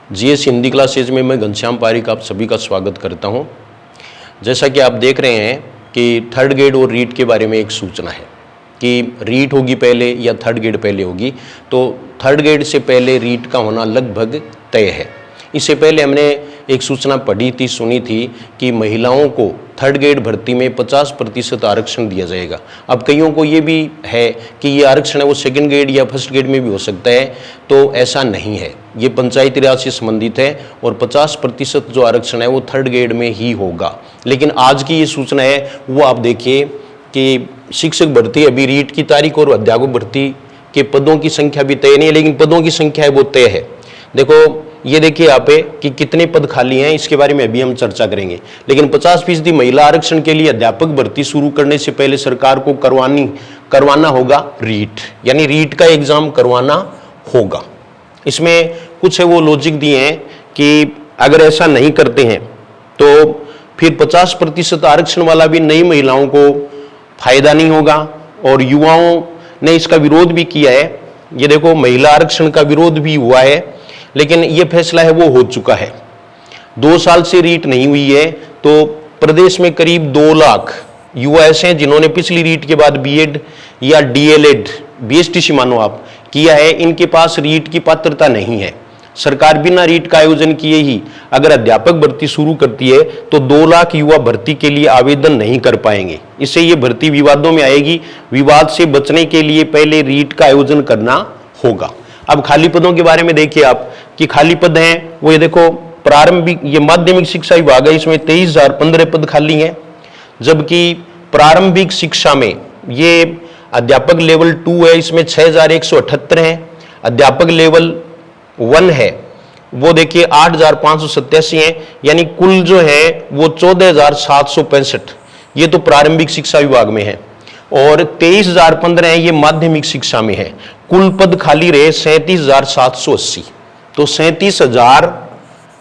GS Hindi classes में मैं घनश्याम पारिक आप सभी का स्वागत करता हूं। जैसा कि आप देख रहे हैं कि थर्ड ग्रेड और रीट के बारे में एक सूचना है कि रीट होगी पहले या थर्ड ग्रेड पहले होगी। तो थर्ड ग्रेड से पहले रीट का होना लगभग तय है। इससे पहले हमने एक सूचना पढ़ी थी, सुनी थी कि महिलाओं को थर्ड ग्रेड भर्ती में 50% आरक्षण दिया जाएगा। अब कईयों को ये भी है कि ये आरक्षण है वो सेकंड ग्रेड या फर्स्ट ग्रेड में भी हो सकता है, तो ऐसा नहीं है। ये पंचायती राज से संबंधित है और 50% जो आरक्षण है वो थर्ड ग्रेड में ही होगा। लेकिन आज की ये सूचना है वो आप देखिए कि शिक्षक भर्ती अभी रीट की तारीख और अध्यापक भर्ती के पदों की संख्या भी तय नहीं है, लेकिन पदों की संख्या है वो तय है। देखो ये देखिए यहाँ पे कि कितने पद खाली हैं, इसके बारे में अभी हम चर्चा करेंगे। लेकिन 50% महिला आरक्षण के लिए अध्यापक भर्ती शुरू करने से पहले सरकार को करवाना होगा रीट, यानी रीट का एग्जाम करवाना होगा। इसमें कुछ है वो लॉजिक दिए हैं कि अगर ऐसा नहीं करते हैं तो फिर 50% आरक्षण वाला भी नई महिलाओं को फायदा नहीं होगा। और युवाओं ने इसका विरोध भी किया है। ये देखो महिला आरक्षण का विरोध भी हुआ है, लेकिन ये फैसला है वो हो चुका है। 2 साल से रीट नहीं हुई है, तो प्रदेश में करीब 2 लाख युवा ऐसे हैं जिन्होंने पिछली रीट के बाद बीएड या डीएलएड, बीएसटीसी मानो आप, किया है। इनके पास रीट की पात्रता नहीं है। सरकार बिना रीट का आयोजन किए ही अगर अध्यापक भर्ती शुरू करती है तो 2 लाख युवा भर्ती के लिए आवेदन नहीं कर पाएंगे। इससे ये भर्ती विवादों में आएगी। विवाद से बचने के लिए पहले रीट का आयोजन करना होगा। अब खाली पदों के बारे में देखिए आप कि खाली पद हैं वो ये देखो प्रारंभिक, ये माध्यमिक शिक्षा विभाग है, इसमें 23,015 पद खाली हैं। जबकि प्रारंभिक शिक्षा में ये अध्यापक लेवल 2 है, इसमें 6,178 हैं। अध्यापक लेवल 1 है वो देखिए 8,587 हैं, यानी कुल जो है वो 14,765 ये तो प्रारंभिक शिक्षा विभाग में है। और 23,015 है ये माध्यमिक शिक्षा में है। कुल पद खाली रहे 37,780। तो 37,000,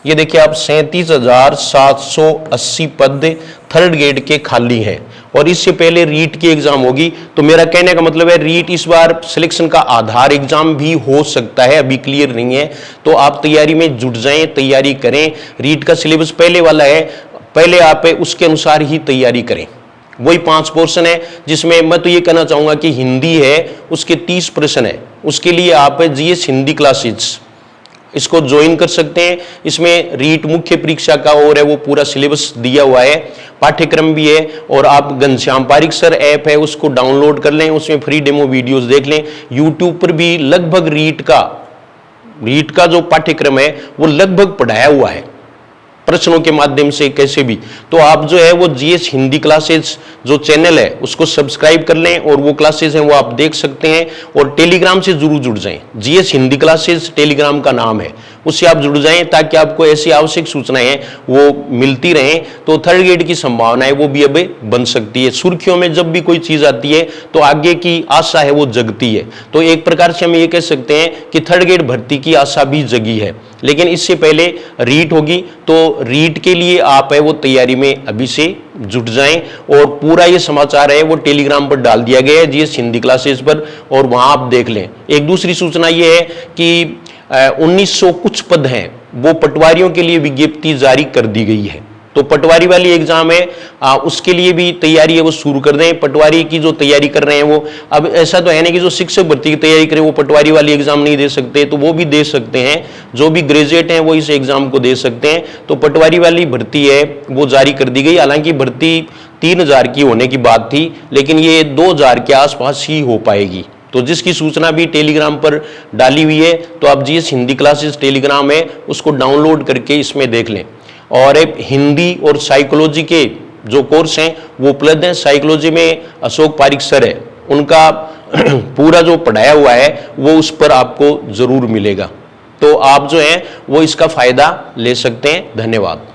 ये देखिए आप 37,780 पद थर्ड ग्रेड के खाली हैं। और इससे पहले रीट की एग्जाम होगी। तो मेरा कहने का मतलब है रीट इस बार सिलेक्शन का आधार एग्जाम भी हो सकता है, अभी क्लियर नहीं है। तो आप तैयारी में जुट जाएं, तैयारी करें। रीट का सिलेबस पहले वाला है, पहले आप उसके अनुसार ही तैयारी करें। वही 5 पोर्शन है, जिसमें मैं तो ये कहना चाहूंगा कि हिंदी है उसके 30 प्रश्न है। उसके लिए आप जीएस हिंदी क्लासेज इसको ज्वाइन कर सकते हैं। इसमें रीट मुख्य परीक्षा का और है वो पूरा सिलेबस दिया हुआ है, पाठ्यक्रम भी है। और आप घनश्याम पारिक सर ऐप है उसको डाउनलोड कर लें, उसमें फ्री डेमो वीडियोस देख लें। यूट्यूब पर भी लगभग रीट का जो पाठ्यक्रम है वो लगभग पढ़ाया हुआ है प्रश्नों के माध्यम से कैसे भी। तो आप जो है वो जीएस हिंदी क्लासेज जो चैनल है उसको सब्सक्राइब कर लें और वो क्लासेज हैं वो आप देख सकते हैं। और टेलीग्राम से जरूर जुड़ जाएं। जीएस हिंदी क्लासेज टेलीग्राम का नाम है, उससे आप जुड़ जाएं ताकि आपको ऐसी आवश्यक सूचनाएं वो मिलती रहें। तो थर्ड ग्रेड की संभावनाएं वो भी अब बन सकती है। सुर्खियों में जब भी कोई चीज आती है तो आगे की आशा है वो जगती है। तो एक प्रकार से हम ये कह सकते हैं कि थर्ड ग्रेड भर्ती की आशा भी जगी है। लेकिन इससे पहले रीट होगी, तो रीट के लिए आप है वो तैयारी में अभी से जुट जाएं। और पूरा ये समाचार है वो टेलीग्राम पर डाल दिया गया है जीएस हिंदी क्लासेस पर, और वहां आप देख लें। एक दूसरी सूचना ये है कि 1900 कुछ पद हैं वो पटवारियों के लिए विज्ञप्ति जारी कर दी गई है। तो पटवारी वाली एग्जाम है उसके लिए भी तैयारी है वो शुरू कर दें। पटवारी की जो तैयारी कर रहे हैं वो, अब ऐसा तो है नहीं कि जो शिक्षक भर्ती की तैयारी करें वो पटवारी वाली एग्जाम नहीं दे सकते, तो वो भी दे सकते हैं। जो भी ग्रेजुएट हैं वो इस एग्जाम को दे सकते हैं। तो पटवारी वाली भर्ती है वो जारी कर दी गई। हालांकि भर्ती 3,000 की होने की बात थी, लेकिन ये 2,000 के आसपास ही हो पाएगी। तो जिसकी सूचना भी टेलीग्राम पर डाली हुई है, तो आप जीएस हिंदी क्लासेस टेलीग्राम है उसको डाउनलोड करके इसमें देख लें। और हिंदी और साइकोलॉजी के जो कोर्स हैं वो उपलब्ध हैं। साइकोलॉजी में अशोक पारिक सर है, उनका पूरा जो पढ़ाया हुआ है वो उस पर आपको जरूर मिलेगा। तो आप जो है वो इसका फायदा ले सकते हैं। धन्यवाद।